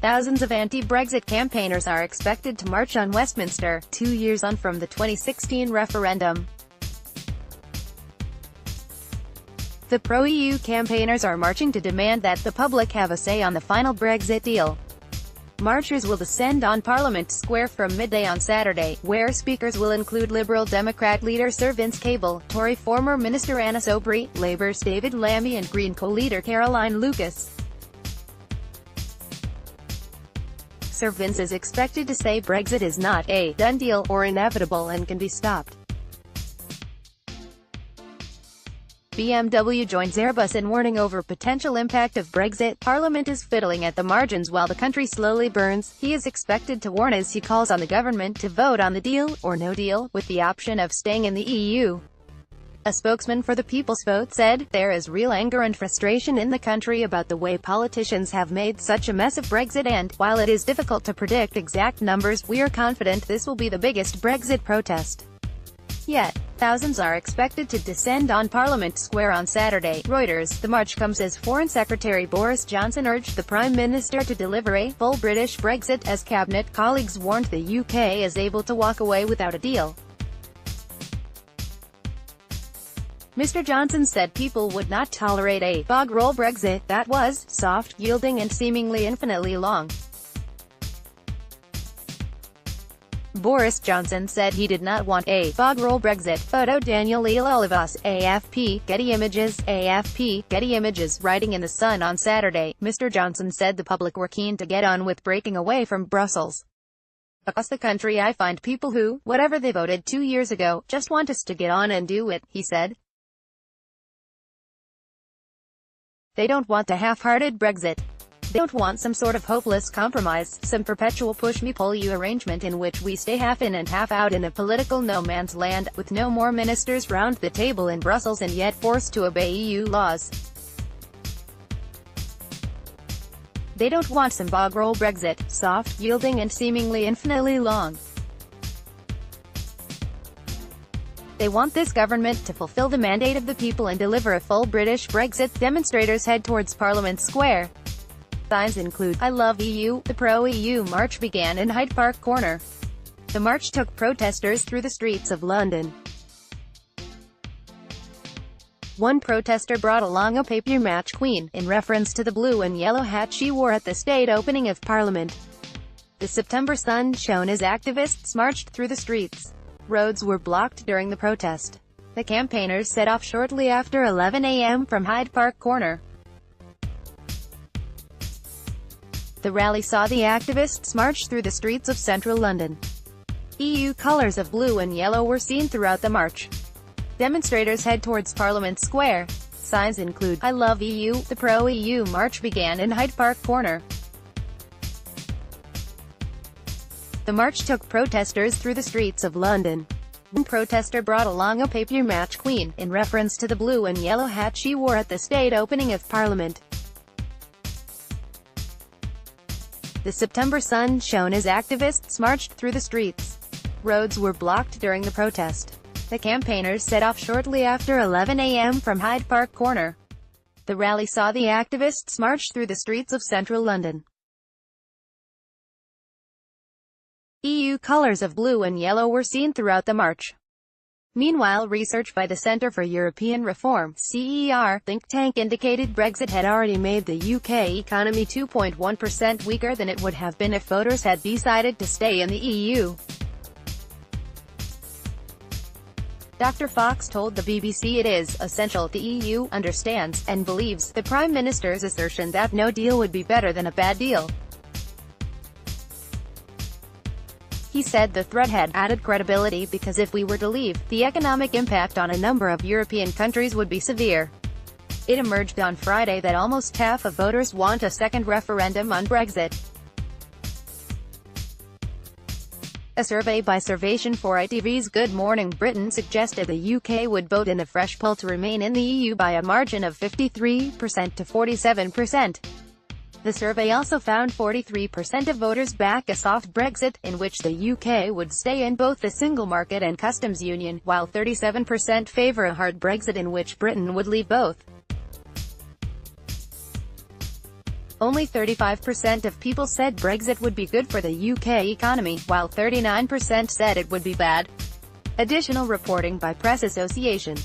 Thousands of anti-Brexit campaigners are expected to march on Westminster, 2 years on from the 2016 referendum. The pro-EU campaigners are marching to demand that the public have a say on the final Brexit deal. Marchers will descend on Parliament Square from midday on Saturday, where speakers will include Liberal Democrat leader Sir Vince Cable, Tory former Minister Anna Soubry, Labour's David Lammy and Green co-leader Caroline Lucas. Sir Vince is expected to say Brexit is not a done deal or inevitable and can be stopped. BMW joins Airbus in warning over potential impact of Brexit. Parliament is fiddling at the margins while the country slowly burns. He is expected to warn as he calls on the government to vote on the deal, or no deal, with the option of staying in the EU. A spokesman for the People's Vote said, "There is real anger and frustration in the country about the way politicians have made such a mess of Brexit and, while it is difficult to predict exact numbers, we are confident this will be the biggest Brexit protest yet." Thousands are expected to descend on Parliament Square on Saturday. Reuters. The march comes as Foreign Secretary Boris Johnson urged the Prime Minister to deliver a full British Brexit as cabinet colleagues warned the UK is able to walk away without a deal. Mr. Johnson said people would not tolerate a bog-roll Brexit that was soft, yielding and seemingly infinitely long. Boris Johnson said he did not want a bog-roll Brexit. Photo Daniel Olivas, AFP, Getty Images, AFP, Getty Images. Writing in The Sun on Saturday, Mr. Johnson said the public were keen to get on with breaking away from Brussels. "Across the country I find people who, whatever they voted 2 years ago, just want us to get on and do it," he said. They don't want a half-hearted Brexit. They don't want some sort of hopeless compromise, some perpetual push-me-pull-you arrangement in which we stay half in and half out in a political no-man's land, with no more ministers round the table in Brussels and yet forced to obey EU laws. They don't want some bog-roll Brexit, soft, yielding and seemingly infinitely long. They want this government to fulfill the mandate of the people and deliver a full British Brexit. Demonstrators head towards Parliament Square. Signs include, "I love EU." The pro-EU march began in Hyde Park Corner. The march took protesters through the streets of London. One protester brought along a paper match queen, in reference to the blue and yellow hat she wore at the state opening of Parliament. The September sun shone as activists marched through the streets. Roads were blocked during the protest. The campaigners set off shortly after 11 a.m. from Hyde Park Corner. The rally saw the activists march through the streets of central London. EU colours of blue and yellow were seen throughout the march. Demonstrators head towards Parliament Square. Signs include, "I love EU." The pro-EU march began in Hyde Park Corner. The march took protesters through the streets of London. One protester brought along a paper match queen, in reference to the blue and yellow hat she wore at the state opening of Parliament. The September sun shone as activists marched through the streets. Roads were blocked during the protest. The campaigners set off shortly after 11 a.m. from Hyde Park Corner. The rally saw the activists march through the streets of central London. EU colours of blue and yellow were seen throughout the march. Meanwhile, research by the Centre for European Reform (CER) think tank indicated Brexit had already made the UK economy 2.1% weaker than it would have been if voters had decided to stay in the EU. Dr. Fox told the BBC it is essential the EU understands and believes the Prime Minister's assertion that no deal would be better than a bad deal. He said the threat had added credibility because if we were to leave, the economic impact on a number of European countries would be severe. It emerged on Friday that almost half of voters want a second referendum on Brexit. A survey by Survation for ITV's Good Morning Britain suggested the UK would vote in a fresh poll to remain in the EU by a margin of 53% to 47%. The survey also found 43% of voters back a soft Brexit, in which the UK would stay in both the single market and customs union, while 37% favour a hard Brexit in which Britain would leave both. Only 35% of people said Brexit would be good for the UK economy, while 39% said it would be bad. Additional reporting by Press Association.